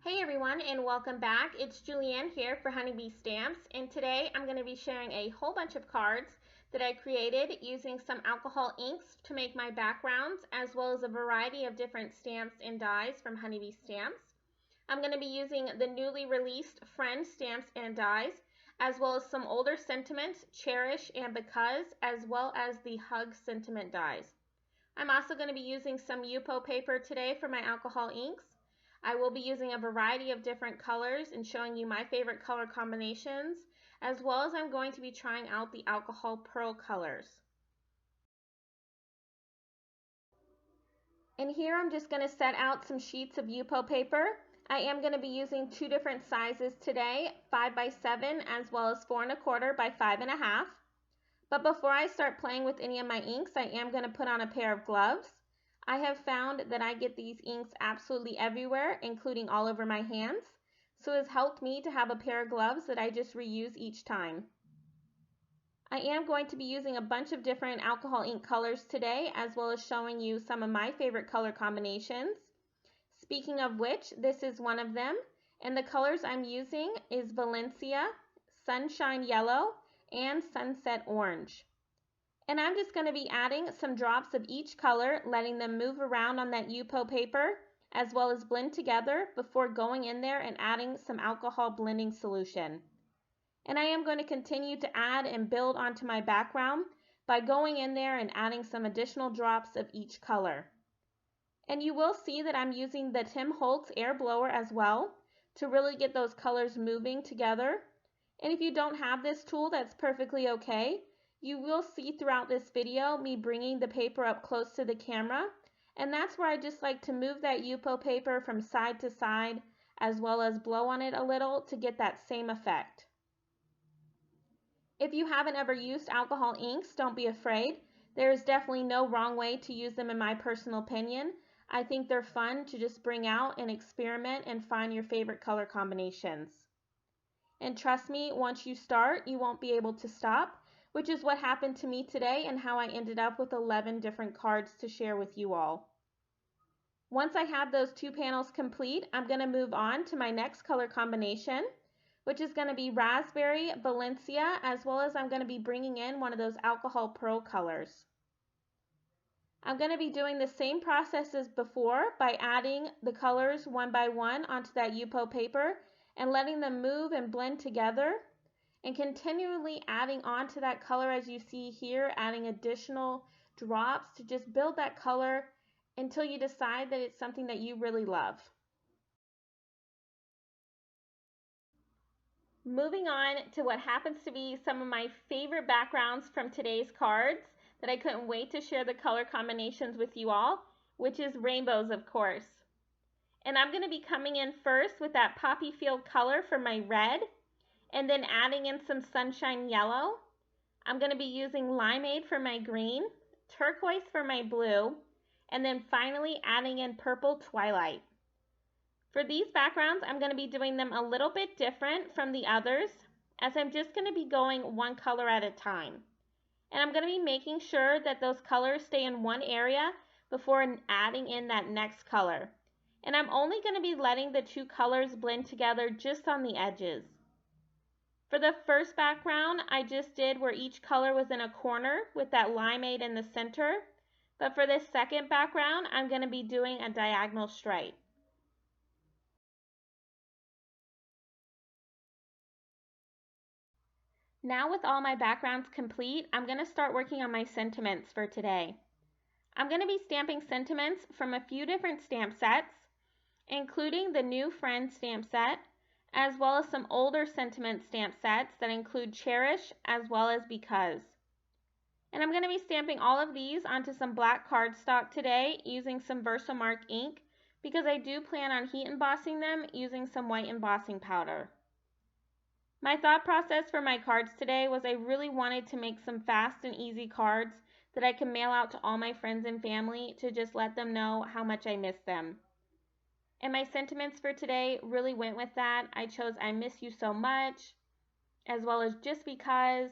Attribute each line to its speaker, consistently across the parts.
Speaker 1: Hey everyone, and welcome back. It's Julianne here for Honeybee Stamps, and today I'm going to be sharing a whole bunch of cards that I created using some alcohol inks to make my backgrounds, as well as a variety of different stamps and dies from Honeybee Stamps. I'm going to be using the newly released Friend stamps and dies, as well as some older sentiments, Cherish and Because, as well as the Hug sentiment dies. I'm also going to be using some Yupo paper today for my alcohol inks. I will be using a variety of different colors and showing you my favorite color combinations, as well as I'm going to be trying out the alcohol pearl colors. And here I'm just going to set out some sheets of Yupo paper. I am going to be using two different sizes today, 5 by 7 as well as 4 1/4 by 5 1/2. But before I start playing with any of my inks, I am going to put on a pair of gloves. I have found that I get these inks absolutely everywhere, including all over my hands, so it has helped me to have a pair of gloves that I just reuse each time. I am going to be using a bunch of different alcohol ink colors today, as well as showing you some of my favorite color combinations. Speaking of which, this is one of them, and the colors I'm using is Valencia, Sunshine Yellow, and Sunset Orange. And I'm just going to be adding some drops of each color, letting them move around on that Yupo paper, as well as blend together before going in there and adding some alcohol blending solution. And I am going to continue to add and build onto my background by going in there and adding some additional drops of each color. And you will see that I'm using the Tim Holtz air blower as well to really get those colors moving together. And if you don't have this tool, that's perfectly okay. You will see throughout this video me bringing the paper up close to the camera, and that's where I just like to move that Yupo paper from side to side, as well as blow on it a little to get that same effect. If you haven't ever used alcohol inks, don't be afraid. There is definitely no wrong way to use them in my personal opinion. I think they're fun to just bring out and experiment and find your favorite color combinations. And trust me, once you start, you won't be able to stop, which is what happened to me today and how I ended up with 11 different cards to share with you all. Once I have those two panels complete, I'm going to move on to my next color combination, which is going to be Raspberry Valencia, as well as I'm going to be bringing in one of those alcohol pearl colors. I'm going to be doing the same process as before by adding the colors one by one onto that Yupo paper and letting them move and blend together, and continually adding on to that color as you see here, adding additional drops to just build that color until you decide that it's something that you really love. Moving on to what happens to be some of my favorite backgrounds from today's cards that I couldn't wait to share the color combinations with you all, which is rainbows, of course. And I'm going to be coming in first with that Poppyfield color for my red, and then adding in some Sunshine Yellow. I'm going to be using Limeade for my green, Turquoise for my blue, and then finally adding in purple Twilight. For these backgrounds, I'm going to be doing them a little bit different from the others, as I'm just going to be going one color at a time. And I'm going to be making sure that those colors stay in one area before adding in that next color. And I'm only going to be letting the two colors blend together just on the edges. For the first background, I just did where each color was in a corner with that limeade in the center. But for this second background, I'm going to be doing a diagonal stripe. Now with all my backgrounds complete, I'm going to start working on my sentiments for today. I'm going to be stamping sentiments from a few different stamp sets, including the new Friend stamp set, as well as some older sentiment stamp sets that include Cherish as well as Because. And I'm going to be stamping all of these onto some black cardstock today using some Versamark ink, because I do plan on heat embossing them using some white embossing powder. My thought process for my cards today was I really wanted to make some fast and easy cards that I can mail out to all my friends and family to just let them know how much I miss them. And my sentiments for today really went with that. I chose I miss you so much, as well as just because,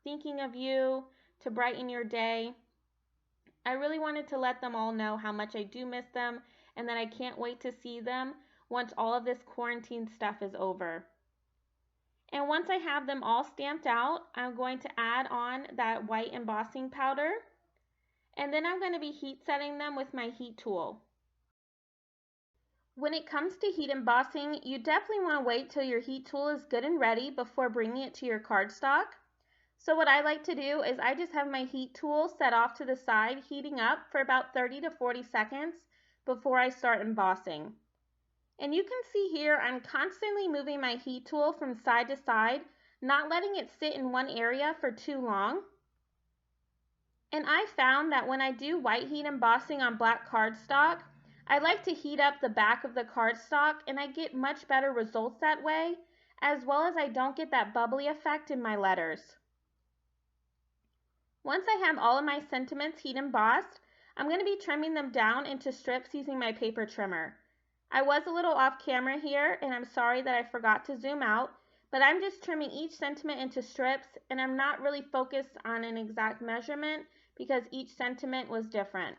Speaker 1: thinking of you to brighten your day. I really wanted to let them all know how much I do miss them and that I can't wait to see them once all of this quarantine stuff is over. And once I have them all stamped out, I'm going to add on that white embossing powder. And then I'm going to be heat setting them with my heat tool. When it comes to heat embossing, you definitely want to wait till your heat tool is good and ready before bringing it to your cardstock. So what I like to do is I just have my heat tool set off to the side, heating up for about 30 to 40 seconds before I start embossing. And you can see here I'm constantly moving my heat tool from side to side, not letting it sit in one area for too long. And I found that when I do white heat embossing on black cardstock, I like to heat up the back of the cardstock and I get much better results that way, as well as I don't get that bubbly effect in my letters. Once I have all of my sentiments heat embossed, I'm going to be trimming them down into strips using my paper trimmer. I was a little off camera here, and I'm sorry that I forgot to zoom out, but I'm just trimming each sentiment into strips, and I'm not really focused on an exact measurement because each sentiment was different.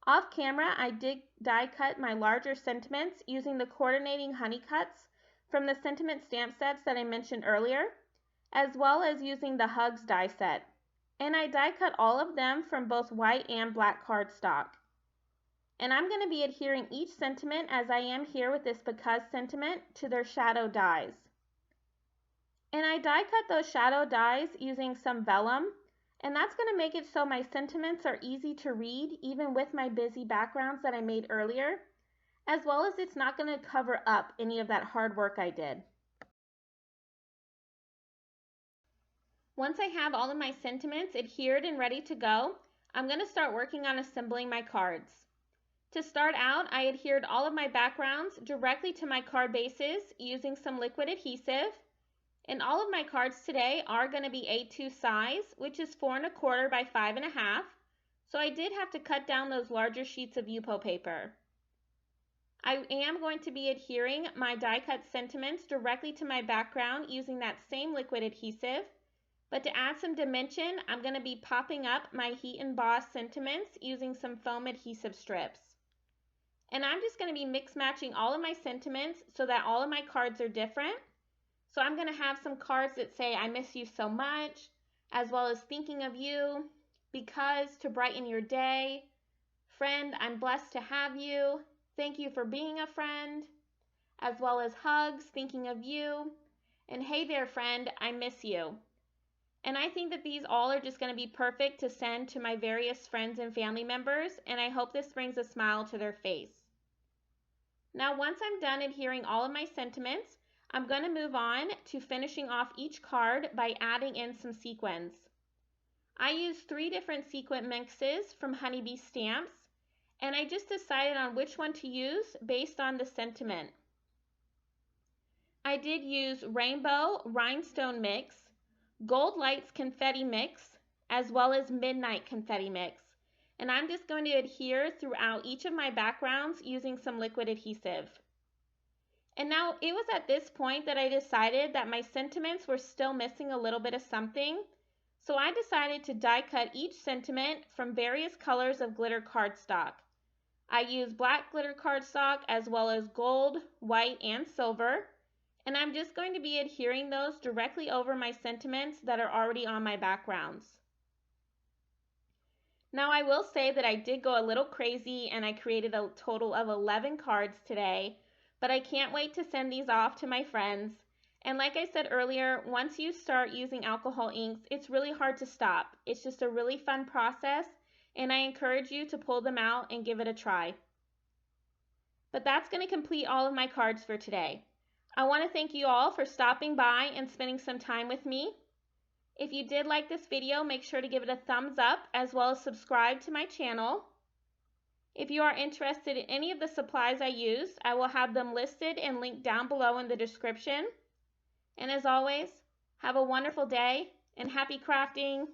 Speaker 1: Off camera, I did die cut my larger sentiments using the coordinating honey cuts from the sentiment stamp sets that I mentioned earlier, as well as using the Hugs die set. And I die cut all of them from both white and black cardstock. And I'm going to be adhering each sentiment as I am here with this because sentiment to their shadow dies. And I die cut those shadow dies using some vellum, and that's going to make it so my sentiments are easy to read even with my busy backgrounds that I made earlier, as well as it's not going to cover up any of that hard work I did. Once I have all of my sentiments adhered and ready to go, I'm going to start working on assembling my cards. To start out, I adhered all of my backgrounds directly to my card bases using some liquid adhesive. And all of my cards today are going to be A2 size, which is 4 1/4 by 5 1/2. So I did have to cut down those larger sheets of Yupo paper. I am going to be adhering my die cut sentiments directly to my background using that same liquid adhesive. But to add some dimension, I'm going to be popping up my heat embossed sentiments using some foam adhesive strips. And I'm just going to be mix matching all of my sentiments so that all of my cards are different. So I'm going to have some cards that say, I miss you so much, as well as thinking of you, because to brighten your day, friend, I'm blessed to have you, thank you for being a friend, as well as hugs, thinking of you, and hey there friend, I miss you. And I think that these all are just going to be perfect to send to my various friends and family members, and I hope this brings a smile to their face. Now once I'm done adhering all of my sentiments, I'm going to move on to finishing off each card by adding in some sequins. I used 3 different sequin mixes from Honeybee Stamps, and I just decided on which one to use based on the sentiment. I did use Rainbow Rhinestone Mix, Gold Lights Confetti Mix, as well as Midnight Confetti Mix. And I'm just going to adhere throughout each of my backgrounds using some liquid adhesive. And now it was at this point that I decided that my sentiments were still missing a little bit of something. So I decided to die cut each sentiment from various colors of glitter cardstock. I used black glitter cardstock as well as gold, white, and silver. And I'm just going to be adhering those directly over my sentiments that are already on my backgrounds. Now I will say that I did go a little crazy and I created a total of 11 cards today, but I can't wait to send these off to my friends. And like I said earlier, once you start using alcohol inks, it's really hard to stop. It's just a really fun process, and I encourage you to pull them out and give it a try. But that's going to complete all of my cards for today. I want to thank you all for stopping by and spending some time with me. If you did like this video, make sure to give it a thumbs up as well as subscribe to my channel. If you are interested in any of the supplies I used, I will have them listed and linked down below in the description. And as always, have a wonderful day and happy crafting!